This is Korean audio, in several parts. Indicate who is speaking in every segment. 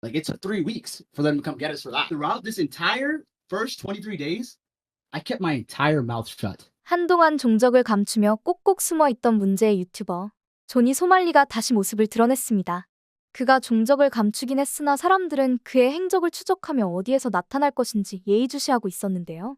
Speaker 1: Like it took 3 weeks for them to come get us for that. Throughout this entire first 23 days, I kept my entire mouth shut.
Speaker 2: 한동안 종적을 감추며 꼭꼭 숨어있던 문제의 유튜버 조니 소말리가 다시 모습을 드러냈습니다. 그가 종적을 감추긴 했으나 사람들은 그의 행적을 추적하며 어디에서 나타날 것인지 예의주시하고 있었는데요.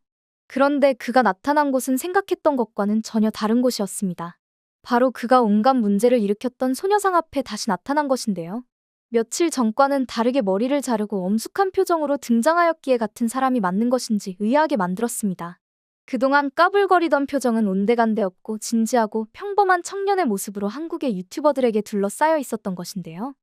Speaker 2: 그런데 그가 나타난 곳은 생각했던 것과는 전혀 다른 곳이었습니다. 바로 그가 온갖 문제를 일으켰던 소녀상 앞에 다시 나타난 것인데요. 며칠 전과는 다르게 머리를 자르고 엄숙한 표정으로 등장하였기에 같은 사람이 맞는 것인지 의아하게 만들었습니다. 그동안 까불거리던 표정은 온데간데 없고 진지하고 평범한 청년의 모습으로 한국의 유튜버들에게 둘러싸여 있었던 것인데요.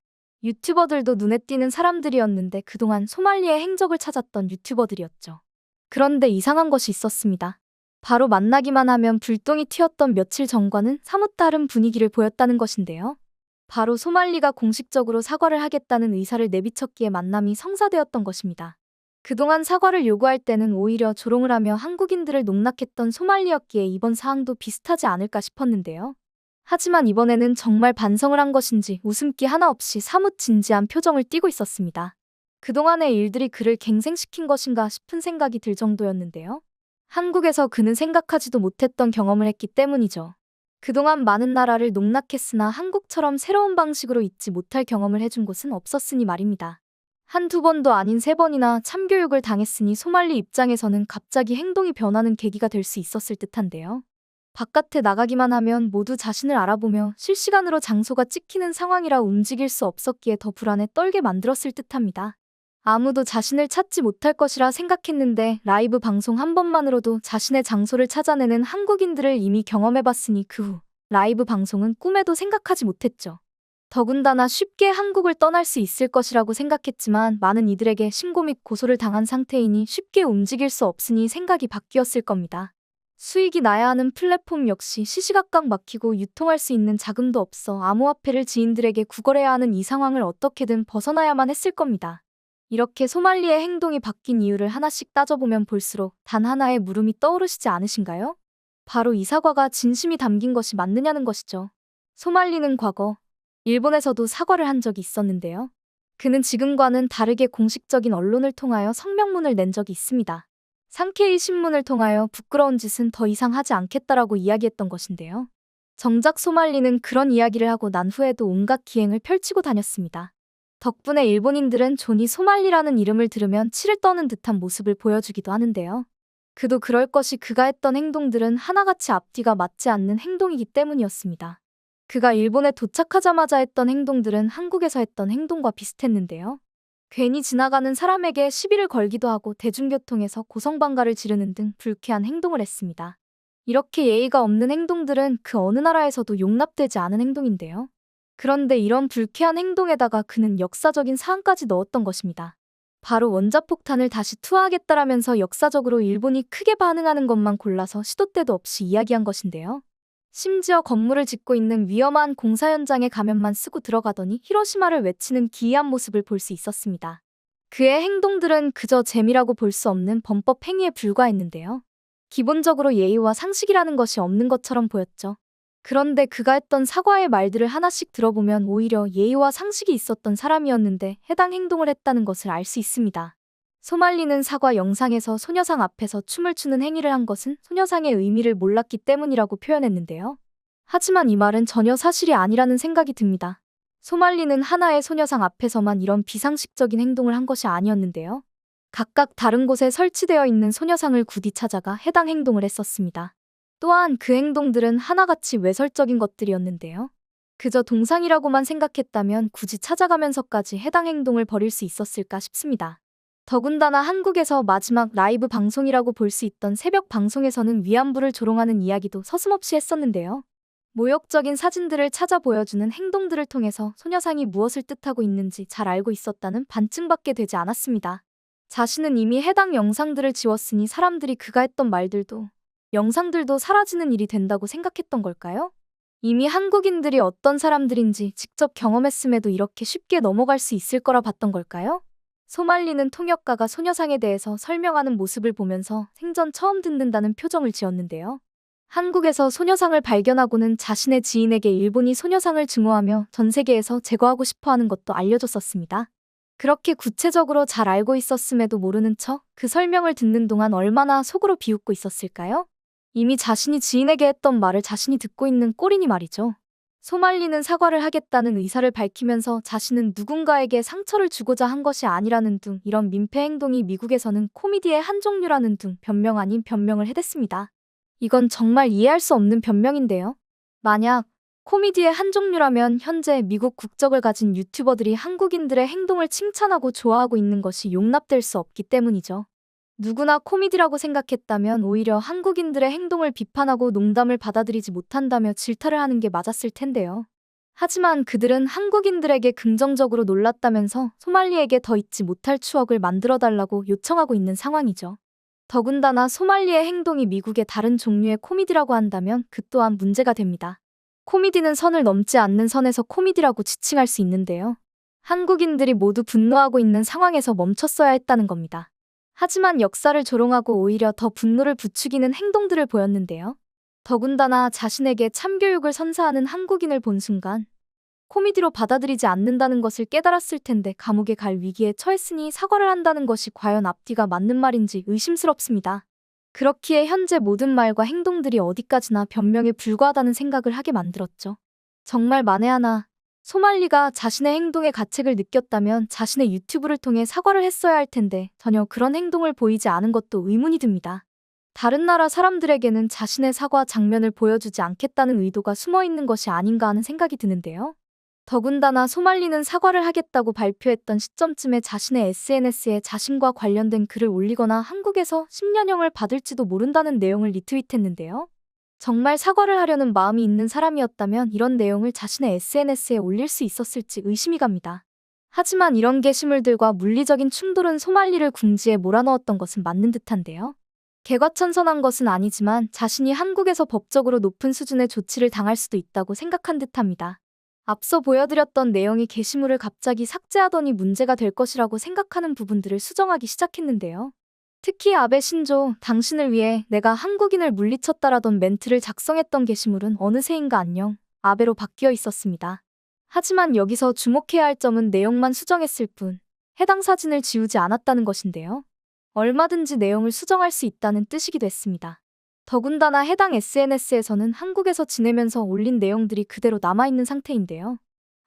Speaker 2: 유튜버들도 눈에 띄는 사람들이었는데 그동안 소말리의 행적을 찾았던 유튜버들이었죠. 그런데 이상한 것이 있었습니다. 바로 만나기만 하면 불똥이 튀었던 며칠 전과는 사뭇 다른 분위기를 보였다는 것인데요. 바로 소말리가 공식적으로 사과를 하겠다는 의사를 내비쳤기에 만남이 성사되었던 것입니다. 그동안 사과를 요구할 때는 오히려 조롱을 하며 한국인들을 농락했던 소말리였기에 이번 사항도 비슷하지 않을까 싶었는데요. 하지만 이번에는 정말 반성을 한 것인지 웃음기 하나 없이 사뭇 진지한 표정을 띠고 있었습니다. 그동안의 일들이 그를 갱생시킨 것인가 싶은 생각이 들 정도였는데요. 한국에서 그는 생각하지도 못했던 경험을 했기 때문이죠. 그동안 많은 나라를 농락했으나 한국처럼 새로운 방식으로 잊지 못할 경험을 해준 곳은 없었으니 말입니다. 한두 번도 아닌 3번이나 참교육을 당했으니 소말리 입장에서는 갑자기 행동이 변하는 계기가 될 수 있었을 듯한데요. 바깥에 나가기만 하면 모두 자신을 알아보며 실시간으로 장소가 찍히는 상황이라 움직일 수 없었기에 더 불안에 떨게 만들었을 듯합니다. 아무도 자신을 찾지 못할 것이라 생각했는데 라이브 방송 한 번만으로도 자신의 장소를 찾아내는 한국인들을 이미 경험해봤으니 그 후 라이브 방송은 꿈에도 생각하지 못했죠. 더군다나 쉽게 한국을 떠날 수 있을 것이라고 생각했지만 많은 이들에게 신고 및 고소를 당한 상태이니 쉽게 움직일 수 없으니 생각이 바뀌었을 겁니다. 수익이 나야 하는 플랫폼 역시 시시각각 막히고 유통할 수 있는 자금도 없어 암호화폐를 지인들에게 구걸해야 하는 이 상황을 어떻게든 벗어나야만 했을 겁니다. 이렇게 소말리의 행동이 바뀐 이유를 하나씩 따져보면 볼수록 단 하나의 물음이 떠오르시지 않으신가요? 바로 이 사과가 진심이 담긴 것이 맞느냐는 것이죠. 소말리는 과거 일본에서도 사과를 한 적이 있었는데요. 그는 지금과는 다르게 공식적인 언론을 통하여 성명문을 낸 적이 있습니다. 상케이 신문을 통하여 부끄러운 짓은 더 이상 하지 않겠다라고 이야기했던 것인데요. 정작 소말리는 그런 이야기를 하고 난 후에도 온갖 기행을 펼치고 다녔습니다. 덕분에 일본인들은 조니 소말리라는 이름을 들으면 치를 떠는 듯한 모습을 보여주기도 하는데요. 그도 그럴 것이 그가 했던 행동들은 하나같이 앞뒤가 맞지 않는 행동이기 때문이었습니다. 그가 일본에 도착하자마자 했던 행동들은 한국에서 했던 행동과 비슷했는데요. 괜히 지나가는 사람에게 시비를 걸기도 하고 대중교통에서 고성방가를 지르는 등 불쾌한 행동을 했습니다. 이렇게 예의가 없는 행동들은 그 어느 나라에서도 용납되지 않은 행동인데요. 그런데 이런 불쾌한 행동에다가 그는 역사적인 사안까지 넣었던 것입니다. 바로 원자폭탄을 다시 투하하겠다라면서 역사적으로 일본이 크게 반응하는 것만 골라서 시도 때도 없이 이야기한 것인데요. 심지어 건물을 짓고 있는 위험한 공사 현장에 가면만 쓰고 들어가더니 히로시마를 외치는 기이한 모습을 볼 수 있었습니다. 그의 행동들은 그저 재미라고 볼 수 없는 범법 행위에 불과했는데요. 기본적으로 예의와 상식이라는 것이 없는 것처럼 보였죠. 그런데 그가 했던 사과의 말들을 하나씩 들어보면 오히려 예의와 상식이 있었던 사람이었는데 해당 행동을 했다는 것을 알 수 있습니다. 소말리는 사과 영상에서 소녀상 앞에서 춤을 추는 행위를 한 것은 소녀상의 의미를 몰랐기 때문이라고 표현했는데요. 하지만 이 말은 전혀 사실이 아니라는 생각이 듭니다. 소말리는 하나의 소녀상 앞에서만 이런 비상식적인 행동을 한 것이 아니었는데요. 각각 다른 곳에 설치되어 있는 소녀상을 굳이 찾아가 해당 행동을 했었습니다. 또한 그 행동들은 하나같이 외설적인 것들이었는데요. 그저 동상이라고만 생각했다면 굳이 찾아가면서까지 해당 행동을 벌일 수 있었을까 싶습니다. 더군다나 한국에서 마지막 라이브 방송이라고 볼 수 있던 새벽 방송에서는 위안부를 조롱하는 이야기도 서슴없이 했었는데요. 모욕적인 사진들을 찾아 보여주는 행동들을 통해서 소녀상이 무엇을 뜻하고 있는지 잘 알고 있었다는 반증밖에 되지 않았습니다. 자신은 이미 해당 영상들을 지웠으니 사람들이 그가 했던 말들도 영상들도 사라지는 일이 된다고 생각했던 걸까요? 이미 한국인들이 어떤 사람들인지 직접 경험했음에도 이렇게 쉽게 넘어갈 수 있을 거라 봤던 걸까요? 소말리는 통역가가 소녀상에 대해서 설명하는 모습을 보면서 생전 처음 듣는다는 표정을 지었는데요. 한국에서 소녀상을 발견하고는 자신의 지인에게 일본이 소녀상을 증오하며 전 세계에서 제거하고 싶어 하는 것도 알려줬었습니다. 그렇게 구체적으로 잘 알고 있었음에도 모르는 척 그 설명을 듣는 동안 얼마나 속으로 비웃고 있었을까요? 이미 자신이 지인에게 했던 말을 자신이 듣고 있는 꼴이니 말이죠. 소말리는 사과를 하겠다는 의사를 밝히면서 자신은 누군가에게 상처를 주고자 한 것이 아니라는 둥, 이런 민폐 행동이 미국에서는 코미디의 한 종류라는 둥, 변명 아닌 변명을 해댔습니다. 이건 정말 이해할 수 없는 변명인데요. 만약 코미디의 한 종류라면 현재 미국 국적을 가진 유튜버들이 한국인들의 행동을 칭찬하고 좋아하고 있는 것이 용납될 수 없기 때문이죠. 누구나 코미디라고 생각했다면 오히려 한국인들의 행동을 비판하고 농담을 받아들이지 못한다며 질타를 하는 게 맞았을 텐데요. 하지만 그들은 한국인들에게 긍정적으로 놀랐다면서 소말리에게 더 잊지 못할 추억을 만들어달라고 요청하고 있는 상황이죠. 더군다나 소말리의 행동이 미국의 다른 종류의 코미디라고 한다면 그 또한 문제가 됩니다. 코미디는 선을 넘지 않는 선에서 코미디라고 지칭할 수 있는데요. 한국인들이 모두 분노하고 있는 상황에서 멈췄어야 했다는 겁니다. 하지만 역사를 조롱하고 오히려 더 분노를 부추기는 행동들을 보였는데요. 더군다나 자신에게 참교육을 선사하는 한국인을 본 순간 코미디로 받아들이지 않는다는 것을 깨달았을 텐데 감옥에 갈 위기에 처했으니 사과를 한다는 것이 과연 앞뒤가 맞는 말인지 의심스럽습니다. 그렇기에 현재 모든 말과 행동들이 어디까지나 변명에 불과하다는 생각을 하게 만들었죠. 정말 만에 하나 소말리가 자신의 행동에 가책을 느꼈다면 자신의 유튜브를 통해 사과를 했어야 할 텐데 전혀 그런 행동을 보이지 않은 것도 의문이 듭니다. 다른 나라 사람들에게는 자신의 사과 장면을 보여주지 않겠다는 의도가 숨어 있는 것이 아닌가 하는 생각이 드는데요. 더군다나 소말리는 사과를 하겠다고 발표했던 시점쯤에 자신의 SNS에 자신과 관련된 글을 올리거나 한국에서 10년형을 받을지도 모른다는 내용을 리트윗했는데요. 정말 사과를 하려는 마음이 있는 사람이었다면 이런 내용을 자신의 SNS에 올릴 수 있었을지 의심이 갑니다. 하지만 이런 게시물들과 물리적인 충돌은 소말리를 궁지에 몰아넣었던 것은 맞는 듯한데요. 개과천선한 것은 아니지만 자신이 한국에서 법적으로 높은 수준의 조치를 당할 수도 있다고 생각한 듯합니다. 앞서 보여드렸던 내용이 게시물을 갑자기 삭제하더니 문제가 될 것이라고 생각하는 부분들을 수정하기 시작했는데요. 특히 아베 신조, 당신을 위해 내가 한국인을 물리쳤다라던 멘트를 작성했던 게시물은 어느새인가 안녕, 아베로 바뀌어 있었습니다. 하지만 여기서 주목해야 할 점은 내용만 수정했을 뿐, 해당 사진을 지우지 않았다는 것인데요. 얼마든지 내용을 수정할 수 있다는 뜻이기도 했습니다. 더군다나 해당 SNS에서는 한국에서 지내면서 올린 내용들이 그대로 남아있는 상태인데요.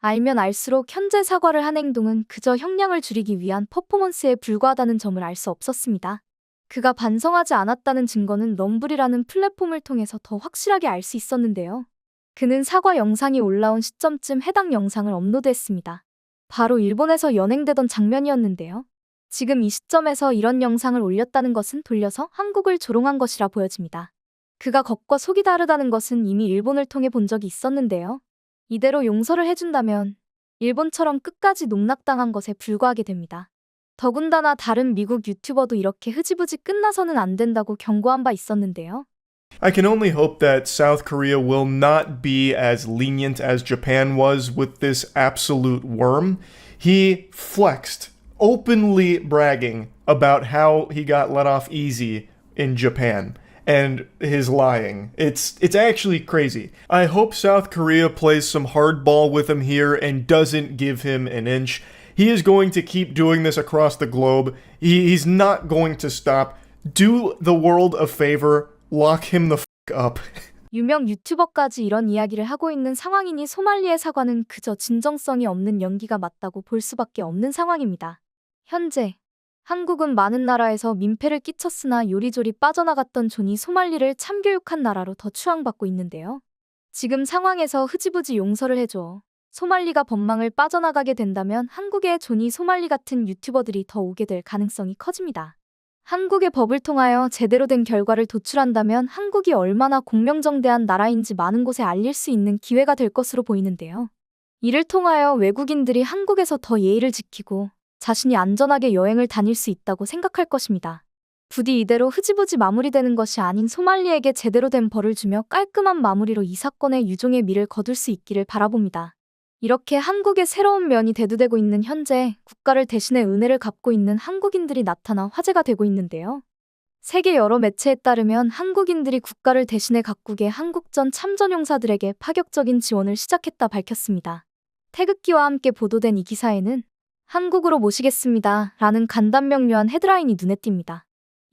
Speaker 2: 알면 알수록 현재 사과를 한 행동은 그저 형량을 줄이기 위한 퍼포먼스에 불과하다는 점을 알 수 없었습니다. 그가 반성하지 않았다는 증거는 럼블이라는 플랫폼을 통해서 더 확실하게 알 수 있었는데요. 그는 사과 영상이 올라온 시점쯤 해당 영상을 업로드했습니다. 바로 일본에서 연행되던 장면이었는데요. 지금 이 시점에서 이런 영상을 올렸다는 것은 돌려서 한국을 조롱한 것이라 보여집니다. 그가 겉과 속이 다르다는 것은 이미 일본을 통해 본 적이 있었는데요. 이대로 용서를 해준다면 일본처럼 끝까지 농락당한 것에 불과하게 됩니다. 더군다나 다른 미국 유튜버도 이렇게 흐지부지 끝나서는 안 된다고 경고한 바 있었는데요.
Speaker 3: I can only hope that South Korea will not be as lenient as Japan was with this absolute worm. He flexed, openly bragging about how he got let off easy in Japan and his lying. It's actually crazy. I hope South Korea plays some hardball with him here and doesn't give him an inch. He is going to keep doing this across the globe. He's not going to stop. Do the world a favor. Lock him the f*** up.
Speaker 2: 유명 유튜버까지 이런 이야기를 하고 있는 상황이니 소말리의 사과는 그저 진정성이 없는 연기가 맞다고 볼 수밖에 없는 상황입니다. 현재 한국은 많은 나라에서 민폐를 끼쳤으나 요리조리 빠져나갔던 존이 소말리를 참교육한 나라로 더 추앙받고 있는데요. 지금 상황에서 흐지부지 용서를 해줘. 소말리가 법망을 빠져나가게 된다면 한국에 존이 소말리 같은 유튜버들이 더 오게 될 가능성이 커집니다. 한국의 법을 통하여 제대로 된 결과를 도출한다면 한국이 얼마나 공명정대한 나라인지 많은 곳에 알릴 수 있는 기회가 될 것으로 보이는데요. 이를 통하여 외국인들이 한국에서 더 예의를 지키고 자신이 안전하게 여행을 다닐 수 있다고 생각할 것입니다. 부디 이대로 흐지부지 마무리되는 것이 아닌 소말리에게 제대로 된 벌을 주며 깔끔한 마무리로 이 사건의 유종의 미를 거둘 수 있기를 바라봅니다. 이렇게 한국의 새로운 면이 대두되고 있는 현재 국가를 대신해 은혜를 갚고 있는 한국인들이 나타나 화제가 되고 있는데요. 세계 여러 매체에 따르면 한국인들이 국가를 대신해 각국의 한국전 참전용사들에게 파격적인 지원을 시작했다 밝혔습니다. 태극기와 함께 보도된 이 기사에는 한국으로 모시겠습니다. 라는 간단명료한 헤드라인이 눈에 띕니다.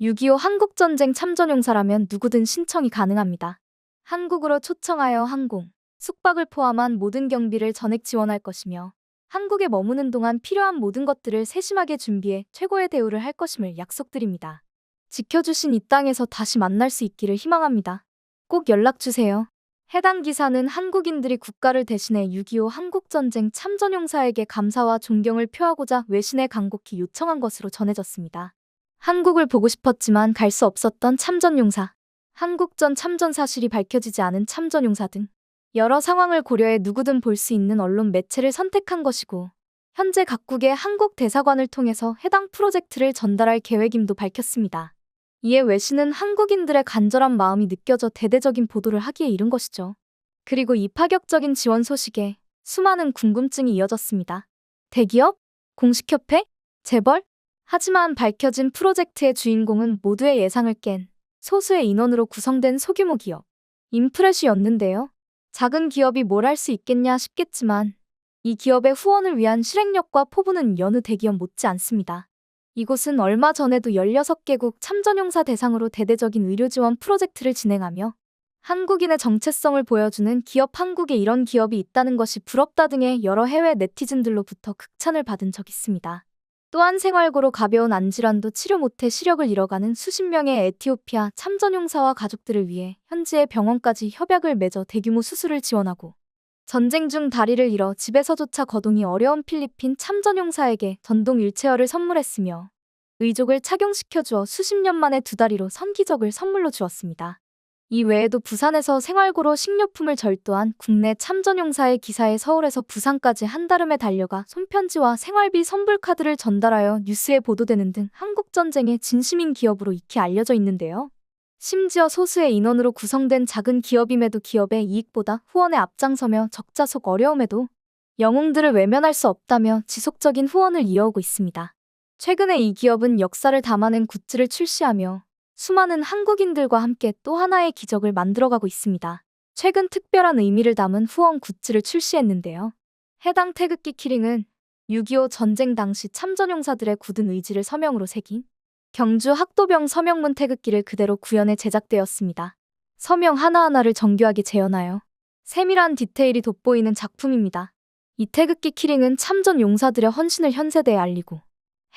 Speaker 2: 6.25 한국전쟁 참전용사라면 누구든 신청이 가능합니다. 한국으로 초청하여 항공, 숙박을 포함한 모든 경비를 전액 지원할 것이며 한국에 머무는 동안 필요한 모든 것들을 세심하게 준비해 최고의 대우를 할 것임을 약속드립니다. 지켜주신 이 땅에서 다시 만날 수 있기를 희망합니다. 꼭 연락주세요. 해당 기사는 한국인들이 국가를 대신해 6.25 한국전쟁 참전용사에게 감사와 존경을 표하고자 외신에 간곡히 요청한 것으로 전해졌습니다. 한국을 보고 싶었지만 갈 수 없었던 참전용사, 한국전 참전 사실이 밝혀지지 않은 참전용사 등 여러 상황을 고려해 누구든 볼 수 있는 언론 매체를 선택한 것이고 현재 각국의 한국 대사관을 통해서 해당 프로젝트를 전달할 계획임도 밝혔습니다. 이에 외신은 한국인들의 간절한 마음이 느껴져 대대적인 보도를 하기에 이른 것이죠. 그리고 이 파격적인 지원 소식에 수많은 궁금증이 이어졌습니다. 대기업? 공식협회? 재벌? 하지만 밝혀진 프로젝트의 주인공은 모두의 예상을 깬 소수의 인원으로 구성된 소규모 기업, 인프레쉬였는데요. 작은 기업이 뭘 할 수 있겠냐 싶겠지만 이 기업의 후원을 위한 실행력과 포부는 여느 대기업 못지 않습니다. 이곳은 얼마 전에도 16개국 참전용사 대상으로 대대적인 의료 지원 프로젝트를 진행하며 한국인의 정체성을 보여주는 기업 한국에 이런 기업이 있다는 것이 부럽다 등의 여러 해외 네티즌들로부터 극찬을 받은 적이 있습니다. 또한 생활고로 가벼운 안질환도 치료 못해 시력을 잃어가는 수십 명의 에티오피아 참전용사와 가족들을 위해 현지의 병원까지 협약을 맺어 대규모 수술을 지원하고 전쟁 중 다리를 잃어 집에서조차 거동이 어려운 필리핀 참전용사에게 전동 휠체어를 선물했으며 의족을 착용시켜주어 수십 년 만에 2다리로 선기적을 선물로 주었습니다. 이 외에도 부산에서 생활고로 식료품을 절도한 국내 참전용사의 기사에 서울에서 부산까지 한달음에 달려가 손편지와 생활비 선불카드를 전달하여 뉴스에 보도되는 등 한국전쟁의 진심인 기업으로 익히 알려져 있는데요. 심지어 소수의 인원으로 구성된 작은 기업임에도 기업의 이익보다 후원에 앞장서며 적자 속 어려움에도 영웅들을 외면할 수 없다며 지속적인 후원을 이어오고 있습니다. 최근에 이 기업은 역사를 담아낸 굿즈를 출시하며 수많은 한국인들과 함께 또 하나의 기적을 만들어가고 있습니다. 최근 특별한 의미를 담은 후원 굿즈를 출시했는데요. 해당 태극기 키링은 6.25 전쟁 당시 참전용사들의 굳은 의지를 서명으로 새긴 경주 학도병 서명문 태극기를 그대로 구현해 제작되었습니다. 서명 하나하나를 정교하게 재현하여 세밀한 디테일이 돋보이는 작품입니다. 이 태극기 키링은 참전 용사들의 헌신을 현 세대에 알리고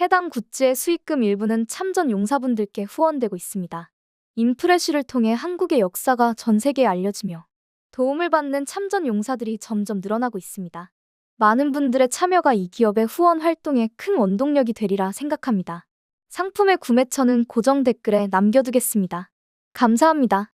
Speaker 2: 해당 굿즈의 수익금 일부는 참전 용사분들께 후원되고 있습니다. 인프레쉬를 통해 한국의 역사가 전 세계에 알려지며 도움을 받는 참전 용사들이 점점 늘어나고 있습니다. 많은 분들의 참여가 이 기업의 후원 활동에 큰 원동력이 되리라 생각합니다. 상품의 구매처는 고정 댓글에 남겨두겠습니다. 감사합니다.